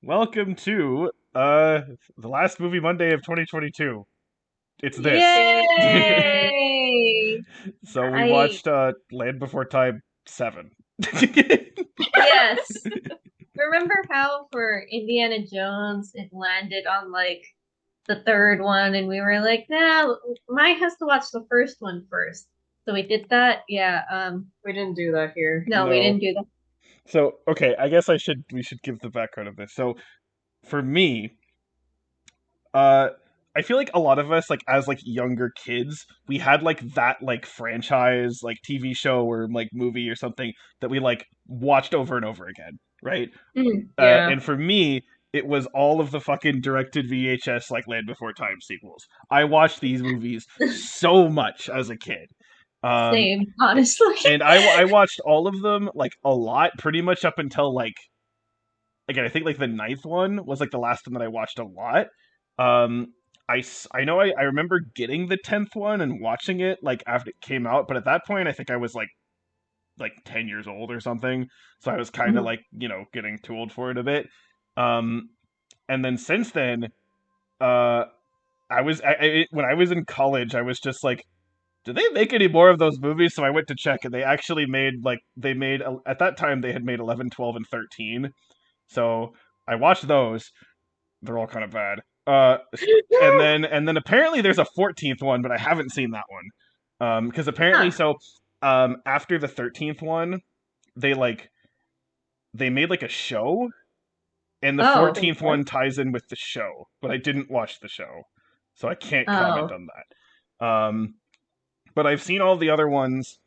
Welcome to the last movie Monday of 2022. It's this. Yay! So we I watched Land Before Time 7. yes. Remember how for Indiana Jones it landed on like the third one and we were like, nah, Mike has to watch the first one first. So we did that. Yeah, We didn't do that here. no, we No. didn't do that. So okay, I guess we should give the background of this. So for me, uh I feel like a lot of us, like as like younger kids, we had like that like franchise, like TV show or like movie or something that we like watched over and over again, right? Yeah. And for me, it was all of the fucking directed VHS like Land Before Time sequels. I watched these movies so much as a kid. Um, Same, honestly. and I watched all of them like a lot, pretty much up until like again I think like the ninth one was like the last one that I watched a lot. Um, I know I remember getting the 10th one and watching it like after it came out, but at that point I think I was like 10 years old or something, so I was kind of Mhm. like getting too old for it a bit. Um, and then since then, uh, when I was in college, I was just like, did they make any more of those movies? So I went to check, and they actually made like they made at that time they had made 11, 12, and 13. So I watched those. They're all kind of bad. And then apparently there's a 14th one, but I haven't seen that one. Because apparently Huh. so after the 13th one, they like they made like a show, and the Oh, 14th What? one ties in with the show, but I didn't watch the show, so I can't comment oh, on that. But I've seen all the other ones.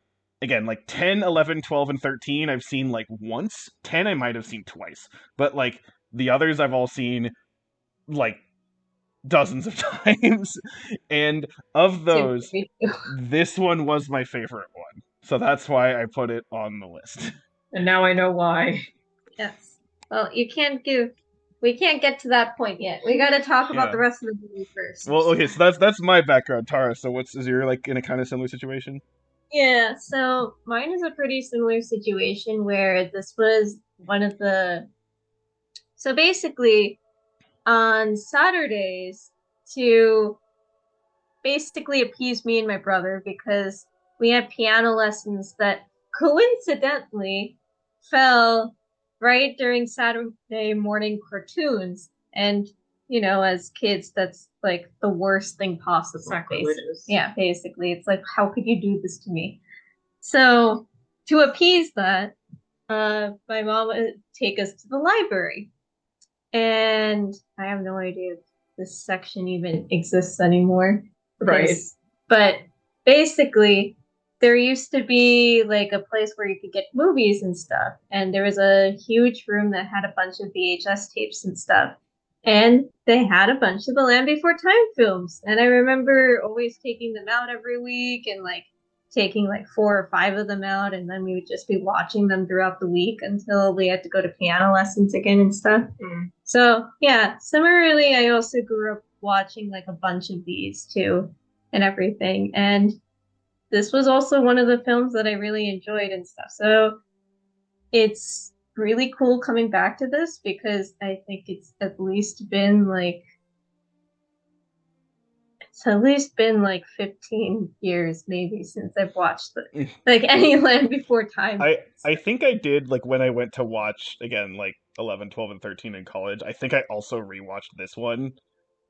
Again, like 10, 11, 12, and 13, I've seen like once. 10, I might have seen twice. But like the others, I've all seen like dozens of times. And of same for those, me too. this one was my favorite one. So that's why I put it on the list. And now I know why. Yes. Well, we can't get to that point yet. We got to talk about Yeah. the rest of the movie first. Well, okay, so that's my background, Tara. So is you're like in a kind of similar situation? Yeah, so mine is a pretty similar situation where this was one of the. So basically, on Saturdays, to basically appease me and my brother, because we had piano lessons that coincidentally fell right during Saturday morning cartoons. And, as kids, that's like the worst thing possible, basically. Sacrilegious. Yeah, basically. It's like, how could you do this to me? So to appease that, my mom would take us to the library. And I have no idea if this section even exists anymore. Right. But basically, there used to be like a place where you could get movies and stuff. And there was a huge room that had a bunch of VHS tapes and stuff. And they had a bunch of the Land Before Time films. And I remember always taking them out every week and like taking like four or five of them out. And then we would just be watching them throughout the week until we had to go to piano lessons again and stuff. Mm. So yeah, similarly, I also grew up watching like a bunch of these too and everything. And this was also one of the films that I really enjoyed and stuff. So it's really cool coming back to this because I think it's at least been like 15 years maybe since I've watched like any Land Before Time. I think I did like when I went to watch again like 11, 12, and 13 in college. I think I also rewatched this one.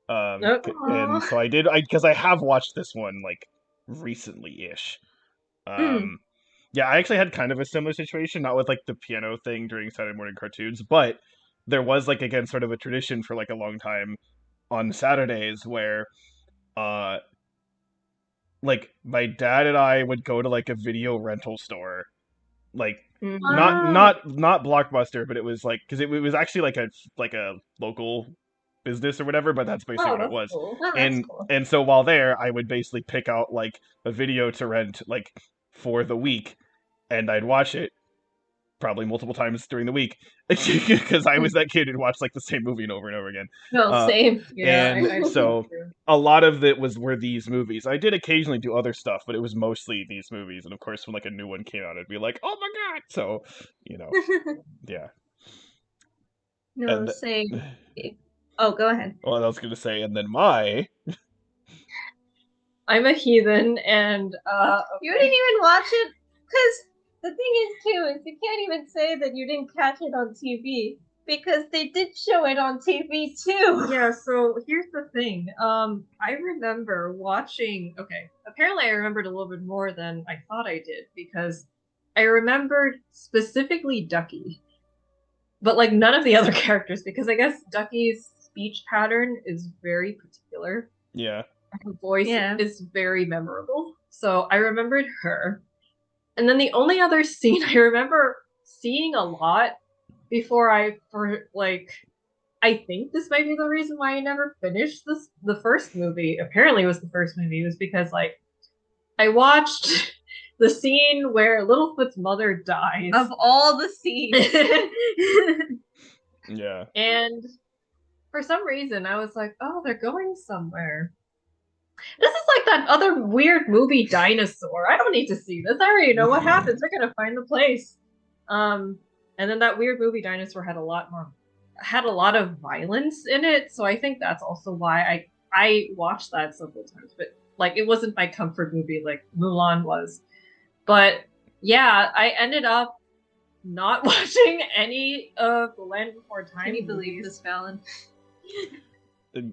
Oh, And Aww. so I did I because I have watched this one like recently-ish. Mm. Um yeah, I actually had kind of a similar situation, not with like the piano thing during Saturday morning cartoons, but there was like again sort of a tradition for like a long time on Saturdays where uh like my dad and I would go to like a video rental store, like not Wow. not not Blockbuster, but it was like because it was actually like a local business or whatever, but that's basically oh, what it that's was. cool. Oh, that's cool. And so while there, I would basically pick out like a video to rent like for the week, and I'd watch it probably multiple times during the week because I was that kid who'd watch like the same movie over and over again. No, Uh, same. Yeah, and I did that so too. a lot of it were these movies. I did occasionally do other stuff, but it was mostly these movies. And of course, when like a new one came out, I'd be like, "Oh my god!" So, you know, yeah. No, And same. Oh, go ahead. well, I was gonna say, and then my I'm a heathen, and You didn't even watch it? Because the thing is, too, is you can't even say that you didn't catch it on TV. Because they did show it on TV, too. Yeah, so here's the thing. I remember watching. Okay, apparently I remembered a little bit more than I thought I did because I remembered specifically Ducky, but like none of the other characters because I guess Ducky's speech pattern is very particular. yeah. Her voice is very memorable. So I remembered her. And then the only other scene I remember seeing a lot before I think this might be the reason why I never finished the first movie. Apparently it was the first movie, was because like I watched the scene where Littlefoot's mother dies. Of all the scenes. Yeah. And for some reason I was like, oh, they're going somewhere. This is like that other weird movie Dinosaur. I don't need to see this. I already know what happens. They're gonna find the place. And then that weird movie Dinosaur had a lot of violence in it, so I think that's also why I watched that several times. But like it wasn't my comfort movie like Mulan was. But yeah, I ended up not watching any of the Land Before Time. Can you believe this, Fallon?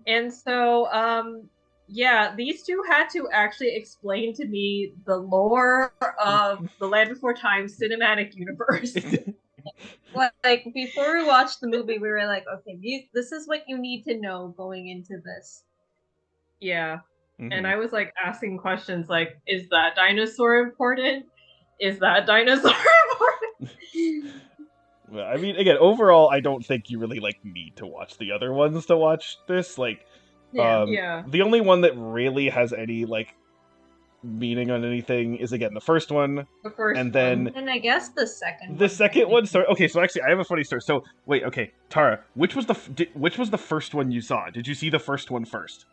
And so yeah, these two had to actually explain to me the lore of the Land Before Time cinematic universe. Like, before we watched the movie, we were like, okay, this is what you need to know going into this. Yeah. Mm-hmm. And I was like asking questions like, is that dinosaur important? Is that dinosaur important? Well, I mean, again, overall, I don't think you really like need to watch the other ones to watch this. Like, Yeah. The only one that really has any like meaning on anything is again the first one. The first and then And I guess the second. The second one. So okay, so actually, I have a funny story. So wait, okay, Tara, which was the first one you saw? Did you see the first one first?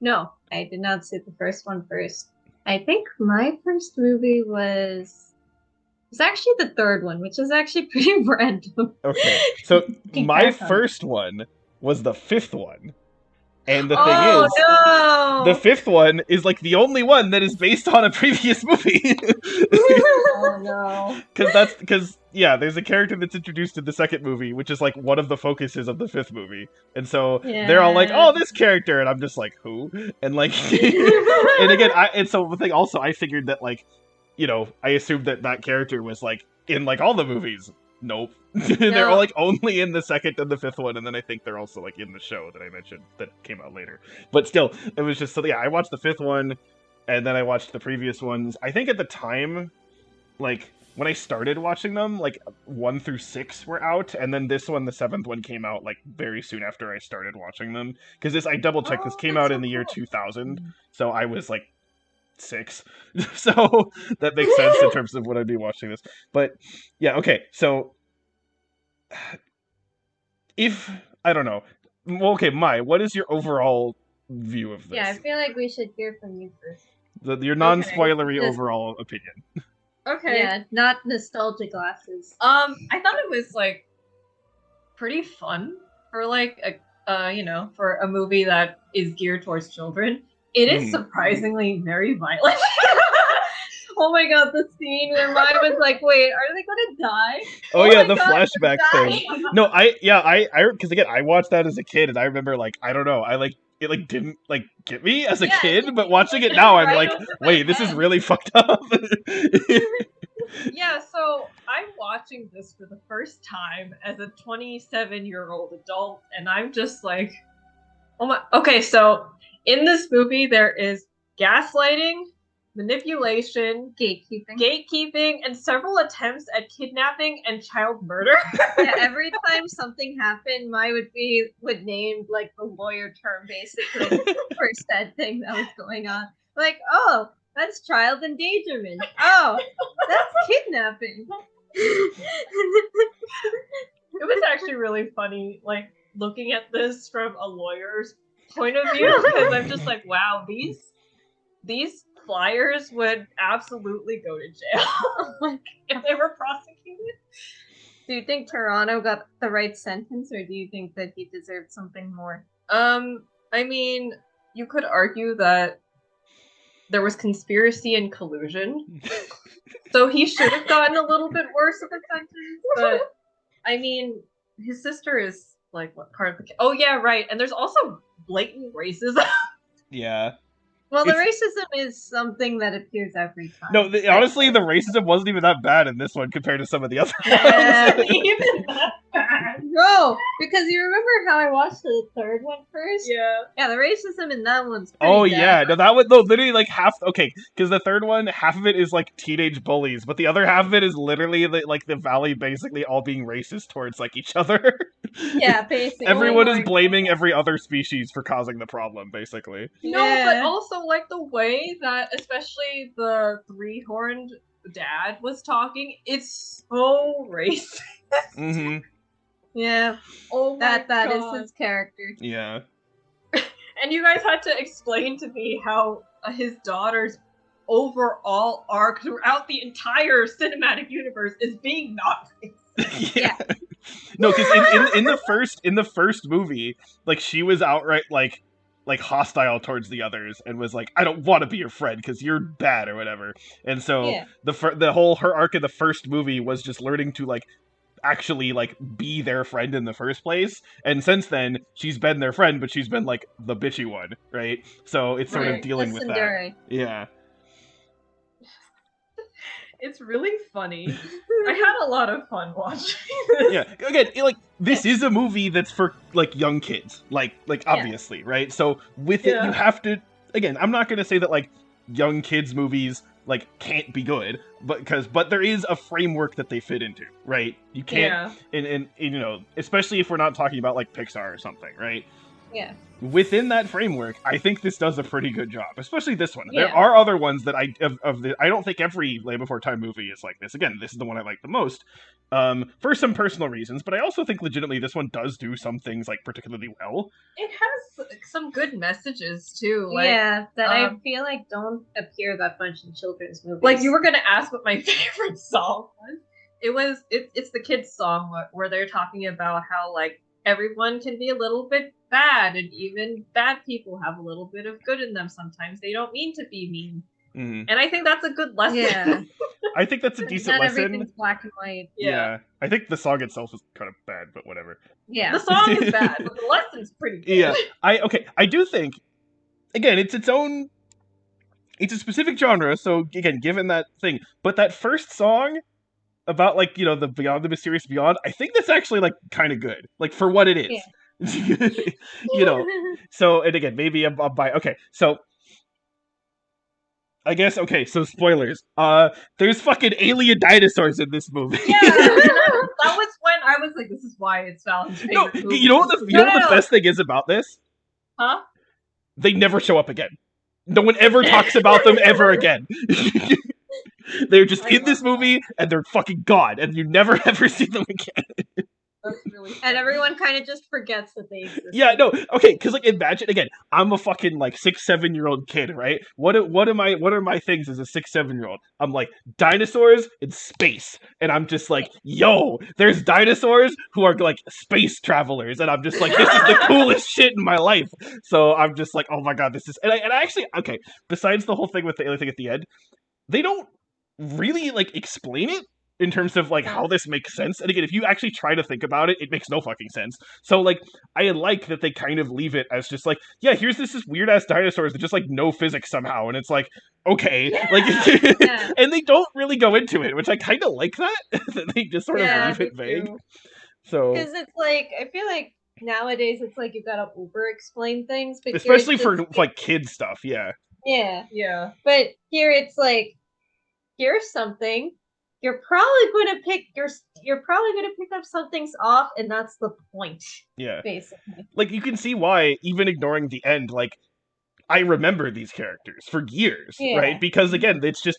No, I did not see the first one first. I think my first movie was actually the third one, which is actually pretty random. Okay, so my first one was the fifth one. And the thing is, no! the fifth one is like the only one that is based on a previous movie. Oh no! Because there's a character that's introduced in the second movie, which is like one of the focuses of the fifth movie, and so they're all like, "Oh, this character," and I'm just like, "Who?" And like, and again, so the thing also, I figured that like, I assumed that character was like in like all the movies. Nope. They're all like only in the second and the fifth one, and then I think they're also like in the show that I mentioned that came out later. But still, it was just I watched the fifth one, and then I watched the previous ones. I think at the time, like when I started watching them, like 1 through 6 were out, and then this one, the seventh one, came out like very soon after I started watching them. Because I double checked, this came out in the year 2000, so I was like 6, so that makes sense in terms of when I'd be watching this. But yeah, okay, so if I don't know, well, okay, Mai, what is your overall view of this? Yeah, I feel like we should hear from you first. Your non-spoilery overall opinion. Okay. Yeah, not nostalgia glasses. I thought it was like pretty fun for like a for a movie that is geared towards children. It is surprisingly very violent. Oh my god, the scene where Mai was like, wait, are they gonna die? Oh yeah, the flashback thing. No, I because again, I watched that as a kid, and I remember like, I don't know, it like didn't like get me as a kid, but watching it now, I'm like, wait, this is really fucked up. Yeah, so I'm watching this for the first time as a 27-year-old adult, and I'm just like, oh my. Okay, so in this movie, there is gaslighting, manipulation, gatekeeping, and several attempts at kidnapping and child murder. Yeah, every time something happened, Mai would name like the lawyer term basically for said thing that was going on. Like, oh, that's child endangerment. Oh, that's kidnapping. It was actually really funny, like looking at this from a lawyer's point of view, because I'm just like, wow, these flyers would absolutely go to jail like if they were prosecuted. Do you think Toronto got the right sentence, or do you think that he deserved something more? I mean, you could argue that there was conspiracy and collusion, so he should have gotten a little bit worse of a sentence. But I mean, his sister is like what part of the? Oh yeah, right. And there's also blatant racism. Yeah. Well, the racism is something that appears every time. No, honestly, the racism wasn't even that bad in this one compared to some of the other Yeah. ones. Even that bad. No, because you remember how I watched the third one first? Yeah. Yeah, the racism in that one's pretty Oh bad. yeah, no, that one, no, literally like half. Okay, because the third one, half of it is like teenage bullies, but the other half of it is literally like the valley basically all being racist towards like each other. Yeah, basically. Everyone is my blaming every other species for causing the problem, basically. No, Yeah. but also like the way that especially the three-horned dad was talking, it's so racist. Mm-hmm. Yeah, Oh my that is God. his character. Yeah. And you guys had to explain to me how his daughter's overall arc throughout the entire cinematic universe is being not racist. Yeah. No, because in the first movie, like she was outright like hostile towards the others and was like, I don't want to be your friend because you're bad or whatever. And so Yeah. the whole her arc in the first movie was just learning to like actually like be their friend in the first place. And since then, she's been their friend, but she's been like the bitchy one, right? So it's sort of Right. dealing with that. Tsundere. Yeah. It's really funny. I had a lot of fun watching this. Yeah, again, like this is a movie that's for like young kids, like obviously, right? So with it, Yeah. you have to. Again, I'm not going to say that like young kids movies like can't be good, but there is a framework that they fit into, right? You can't, Yeah. and you know, especially if we're not talking about like Pixar or something, right? Yeah. Within that framework, I think this does a pretty good job, especially this one. There Yeah. are other ones that I don't think every Lay Before Time movie is like this. Again, this is the one I like the most, for some personal reasons, but I also think legitimately this one does do some things like particularly well. It has some good messages too. Like, yeah, that I um, feel like don't appear that much in children's movies. like you were gonna ask what my favorite song was. It's the kids song where they're talking about how like everyone can be a little bit bad, and even bad people have a little bit of good in them. Sometimes they don't mean to be mean, Mhm. and I think that's a good lesson. Yeah. I think that's a decent Not lesson. everything's black and white. Yeah, I think the song itself is kind of bad, but whatever. Yeah. The song is bad, but the lesson's pretty good. Yeah, I do think, again, it's its own, it's a specific genre. So again, given that thing, but that first song about like you know the Beyond the Mysterious Beyond, I think that's actually like kind of good, like for what it is. You know, so and again, maybe I'm by okay. So I guess okay. So spoilers. There's fucking alien dinosaurs in this movie. Yeah, that was when I was like, "This is why it's Valen's No, favorite movie." you know what the No. best thing is about this? Huh? They never show up again. No one ever talks about them ever again. They're just I in this love movie and they're fucking gone, and you never ever see them again. That's really And everyone kind of just forgets that they exist. Yeah, no, okay, because like imagine again, I'm a fucking like 6-7-year-old kid, right? What are my things as a 6-7-year-old? I'm like dinosaurs in space, and I'm just like, yo, there's dinosaurs who are like space travelers, and I'm just like, this is the coolest shit in my life. So I'm just like, oh my god, this is, and I actually okay. Besides the whole thing with the alien thing at the end, they don't really like explain it in terms of like how this makes sense. And again, if you actually try to think about it, it makes no fucking sense. So like I like that they kind of leave it as just like, yeah, here's this weird ass dinosaurs that just like know physics somehow, and it's like, okay, like Yeah. and they don't really go into it, which I kind of like that that they just sort Yeah, of leave it me vague. too. So Because it's like, I feel like nowadays it's like you gotta over explain things. But here especially it's for just- like kid stuff, yeah. Yeah. Yeah. But here it's like, here's something. You're probably going to pick up some things off, and that's the point, Yeah. basically. Like you can see why, even ignoring the end, like I remember these characters for years, Yeah. right? Because again, it's just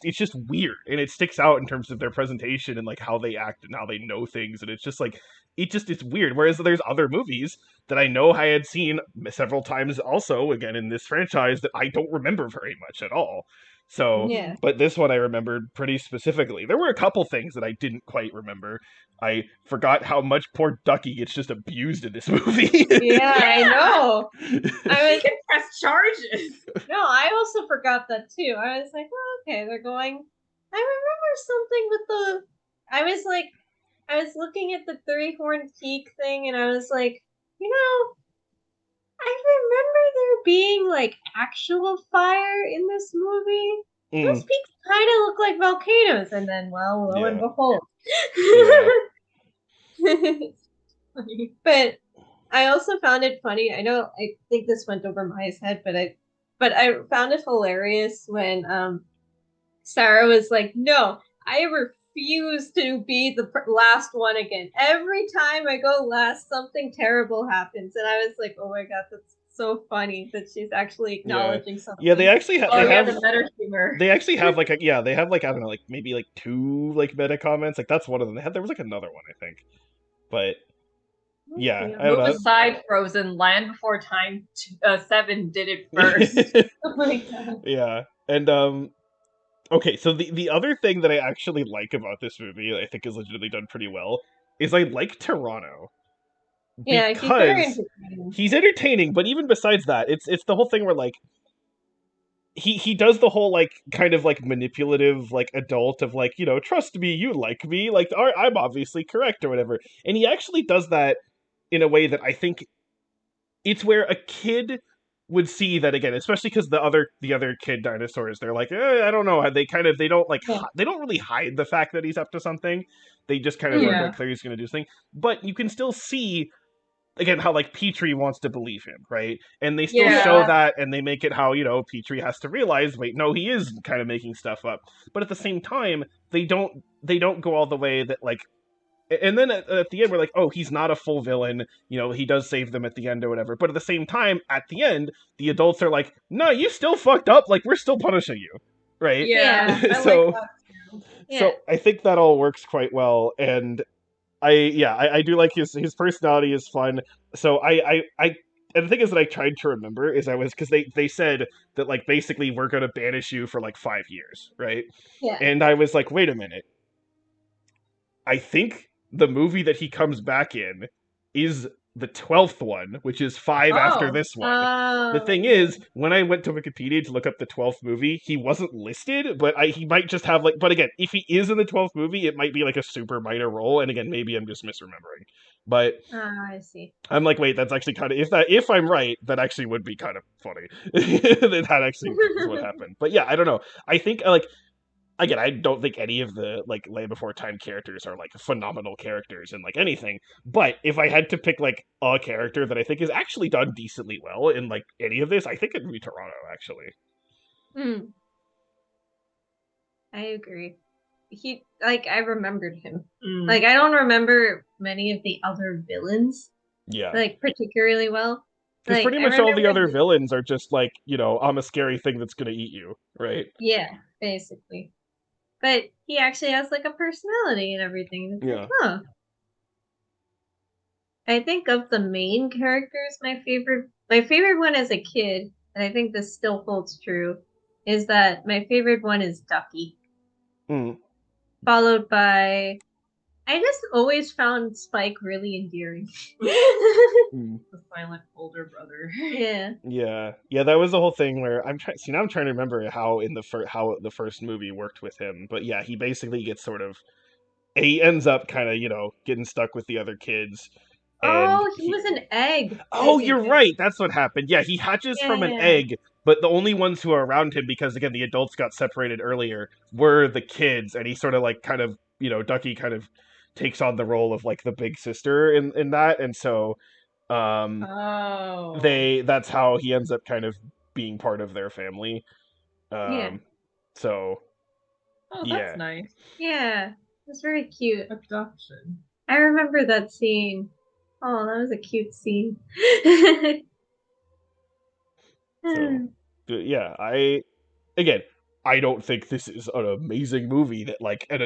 weird, and it sticks out in terms of their presentation and like how they act and how they know things, and it's just like it's weird. Whereas there's other movies that I know I had seen several times, also again in this franchise, that I don't remember very much at all. So, Yeah. but this one I remembered pretty specifically. There were a couple things that I didn't quite remember. I forgot how much poor Ducky gets just abused in this movie. Yeah, I know. He can press charges. No, I also forgot that too. I was like, oh, okay, they're going. I remember something with the. I was looking at the three-horned peak thing, and I was like, you know, I remember there being like actual fire in this movie. Those Mm, peaks kind of look like volcanoes, and then, well, lo and yeah. behold. Yeah. But I also found it funny. I think this went over my head, but I found it hilarious when Sarah was like, "No, I refuse to be the last one again. Every time I go last, something terrible happens." And I was like, "Oh my god, that's so funny that she's actually acknowledging something." Yeah, they actually Oh they yeah, have the meta humor. they actually have like they have like I don't know, like maybe like two like meta comments. Like that's one of them. There was like another one, I think. But yeah, I don't Move know. aside, Frozen. Land Before Time 7 did it first. Oh my god. Yeah. And okay, so the other thing that I actually like about this movie, I think is legitimately done pretty well, is I like Toronto Yeah, he's very because entertaining. he's entertaining, but even besides that, it's the whole thing where like he does the whole like kind of like manipulative like adult of like, you know, trust me, you like me, like I'm obviously correct or whatever. And he actually does that in a way that I think it's where a kid would see that again, especially because the other kid dinosaurs, they're like, I don't know, they don't like Yeah. they don't really hide the fact that he's up to something. They just kind of are Yeah. quite clear he's going to do something, but you can still see again how like Petrie wants to believe him, right? And they still Yeah. show that, and they make it how, you know, Petrie has to realize, wait, no, he is kind of making stuff up, but at the same time, they don't go all the way that like. And then at the end, we're like, oh, he's not a full villain. You know, he does save them at the end or whatever. But at the same time, at the end, the adults are like, no, you still fucked up. Like, we're still punishing you. Right? Yeah, I So, like that too. Yeah. so I think that all works quite well. And I do like his personality is fun. So and the thing is that I tried to remember is because they said that like basically we're gonna banish you for like 5 years, right? Yeah. And I was like, wait a minute. I think the movie that he comes back in is the 12th one, which is 5 after Oh. this one. The thing is, when I went to Wikipedia to look up the 12th movie, he wasn't listed, but he might just have like. But again, if he is in the 12th movie, it might be like a super minor role. And again, maybe I'm just misremembering. But I see. I'm like, wait, that's actually kind of if I'm right, that actually would be kind of funny. That actually is what happened. But yeah, I don't know. I think like again, I don't think any of the like Land Before Time characters are like phenomenal characters in like anything. But if I had to pick like a character that I think is actually done decently well in like any of this, I think it'd be Toronto actually. Hmm. I agree. I remembered him. Mm. Like, I don't remember many of the other villains, Yeah, like, particularly well. because Like, pretty I much all the remember other villains are just like, you know, I'm a scary thing that's gonna eat you, right? Yeah, basically. But he actually has, like, a personality and everything. It's Yeah. like, huh. I think of the main characters, my favorite one as a kid, and I think this still holds true, is that my favorite one is Ducky. Mm. Followed by I just always found Spike really endearing. Mm. The silent older brother. Yeah. Yeah. That was the whole thing where I'm trying. See, now I'm trying to remember how how the first movie worked with him. But yeah, he basically gets sort of. He ends up kind of, you know, getting stuck with the other kids. And Oh, he was an egg. Oh, Okay, you're good. right. That's what happened. Yeah, he hatches from an Yeah. egg, but the only ones who are around him, because again, the adults got separated earlier, were the kids, and he sort of like kind of, you know, Ducky kind of takes on the role of like the big sister in that, and so Oh. that's how he ends up kind of being part of their family. Yeah. So Oh, yeah. that's nice. Yeah. It was very cute. Adoption. I remember that scene. Oh, that was a cute scene. So yeah, I don't think this is an amazing movie that like an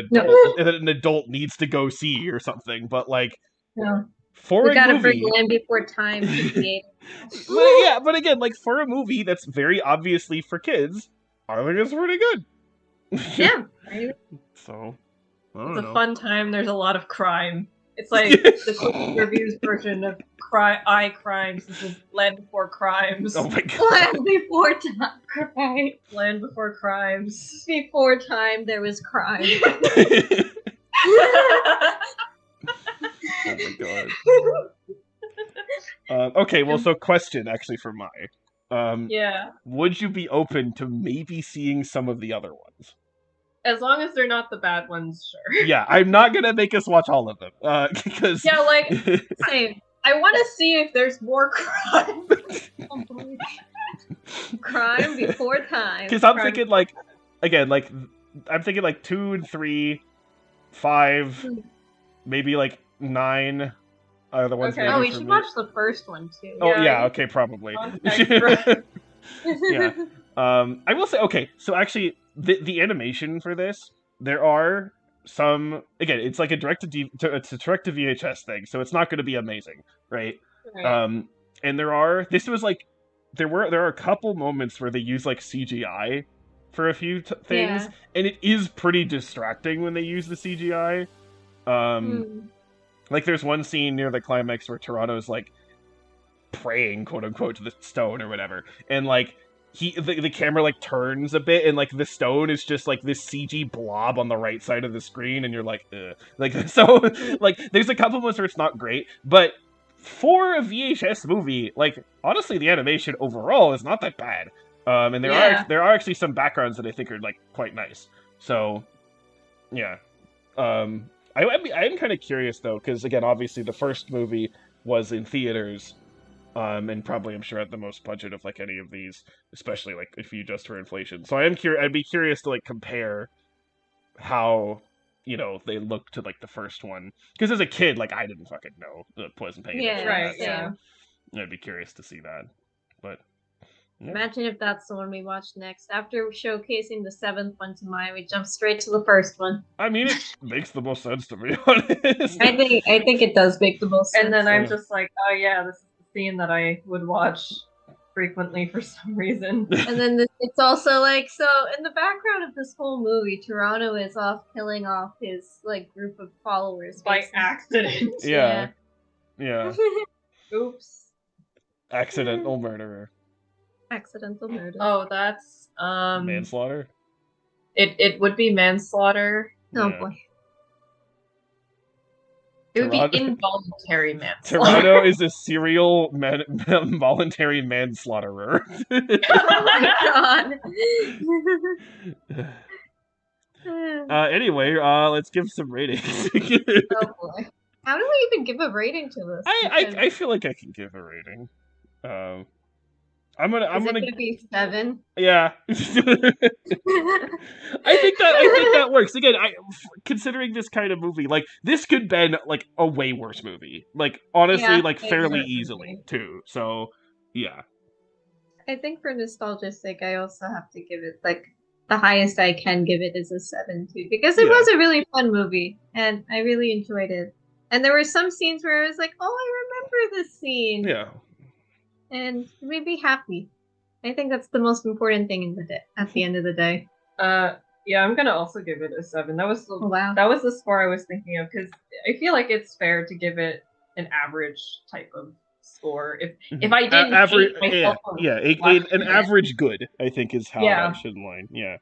adult needs to go see or something, but like No. for We a gotta movie, bring Land Before Time to theater. but again, like for a movie that's very obviously for kids, I think it's pretty good. Yeah. So, I don't It's a know. fun time. There's a lot of crime. It's like the quick reviews version of Crimes. This is Land Before Crimes. Oh my god. Land before time. Crime. Land Before Crimes. Before time, there was crime. Oh my god. Okay, well, so question actually for Mai. Yeah. Would you be open to maybe seeing some of the other ones? As long as they're not the bad ones, sure. Yeah, I'm not gonna make us watch all of them, because Yeah, like, Same. I want to see if there's more crime. Crime before time. because I'm Crime. thinking like, again, like I'm thinking like 2 and 3, 5, maybe like 9 are the ones. Okay. Oh, maybe we for should me. watch the first one too. Oh Yeah, yeah, you- okay, probably. Context for- Yeah. I will say, okay, so actually, the animation for this, there are some. Again, it's like a direct to VHS thing, so it's not going to be amazing, right? Right. And there are. This was like, there are a couple moments where they use like CGI for a few things, Yeah. and it is pretty distracting when they use the CGI. Like there's one scene near the climax where Toronto's like praying, quote unquote, to the stone or whatever, and like the camera like turns a bit, and like the stone is just like this CG blob on the right side of the screen, and you're like, ugh. Like so, like there's a couple moments where it's not great, but for a VHS movie, like honestly, the animation overall is not that bad. And there are actually some backgrounds that I think are like quite nice. So, yeah. I'm kind of curious though, because again, obviously the first movie was in theaters, and probably I'm sure at the most budget of like any of these, especially like if you adjust for inflation. So I'd be curious to like compare how they look to like the first one, because as a kid, like I didn't fucking know, wasn't paying Yeah, attention to right, that, yeah. so I'd be curious to see that. But yeah. Imagine if that's the one we watch next. After showcasing the 7th one to Maya, we jump straight to the first one. I mean, it makes the most sense to be honest. I think it does make the most sense. And then I'm Yeah. just like, oh yeah, this is the scene that I would watch frequently for some reason. And then it's also like, so in the background of this whole movie, Toronto is off killing off his like group of followers By basically. accident. Yeah. Oops. Accidental murderer. Accidental murder. Oh, that's Manslaughter. It would be manslaughter. Oh Yeah. boy. It would be Toronto- involuntary manslaughter. Toronto is a serial voluntary manslaughterer. Oh my god. Anyway, let's give some ratings. Oh boy. How do we even give a rating to this? I feel like I can give a rating. I'm gonna be 7. yeah. I think that works. Again, considering this kind of movie, like this could been like a way worse movie. Like honestly, Yeah, like way fairly worse easily movie. too. So yeah. I think for nostalgia's sake, I also have to give it like the highest I can give it is a 7 too, because it Yeah. was a really fun movie and I really enjoyed it. And there were some scenes where I was like, "Oh, I remember this scene," Yeah. and it made me happy. I think that's the most important thing at the end of the day. Yeah, I'm gonna also give it a 7. That was Oh wow. that was the score I was thinking of, because I feel like it's fair to give it an average type of score. If I didn't average, hate myself for an watching it. average good, I think, is how Yeah. that should line. Yeah.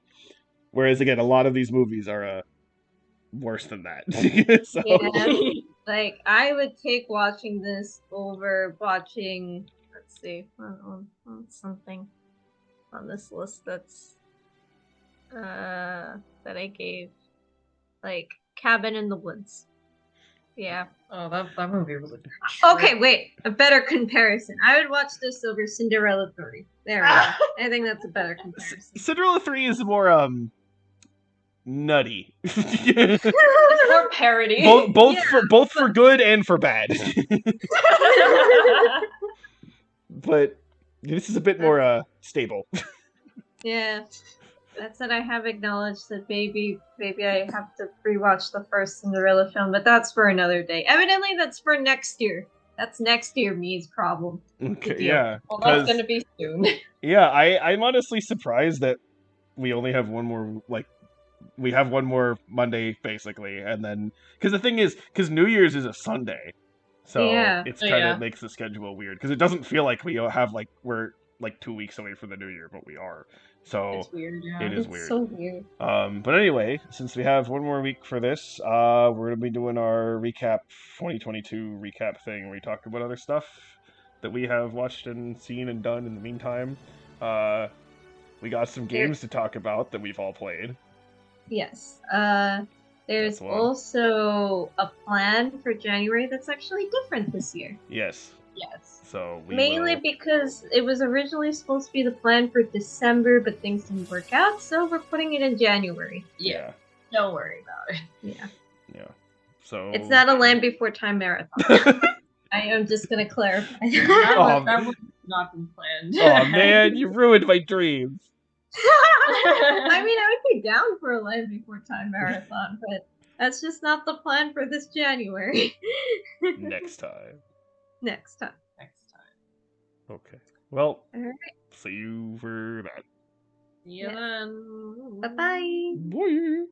Whereas again, a lot of these movies are worse than that. So, Yeah. Like I would take watching this over watching. Let's see, on something on this list that's that I gave, like Cabin in the Woods. Yeah. Oh, that movie was like Okay, wait. A better comparison. I would watch this over Cinderella 3. There we go. I think that's a better comparison. Cinderella 3 is more nutty. It's more parody. both Yeah, both for good and for bad. But this is a bit more stable. Yeah. That said, I have acknowledged that maybe I have to rewatch the first Cinderella film, but that's for another day. Evidently, that's for next year. That's next year me's problem. Okay, deal. yeah. Well, that's 'cause- gonna be soon. Yeah, I'm honestly surprised that we only have one more we have one more Monday basically, and then because the thing is, because New Year's is a Sunday, so Yeah. it's Oh, kind of yeah. makes the schedule weird because it doesn't feel like we have we're 2 weeks away from the New Year, but we are. So It's weird, it yeah. is It's weird. so weird. But anyway, since we have one more week for this, we're gonna be doing our recap 2022 recap thing. Where we talk about other stuff that we have watched and seen and done in the meantime. We got some There, games to talk about that we've all played. yes. That's There's one. also a plan for January that's actually different this year. Yes. Yes. So we Mainly will. because it was originally supposed to be the plan for December, but things didn't work out, so we're putting it in January. Yeah. Don't worry about it. Yeah. Yeah. So It's not a Land Before Time marathon. I am just gonna clarify that. That would not been planned. Oh man, you ruined my dreams. I mean, I would be down for a Land Before Time marathon, but that's just not the plan for this January. Next time. Next time. Next time. Okay. Well, All right. see you for that. See you then. Bye bye. Bye.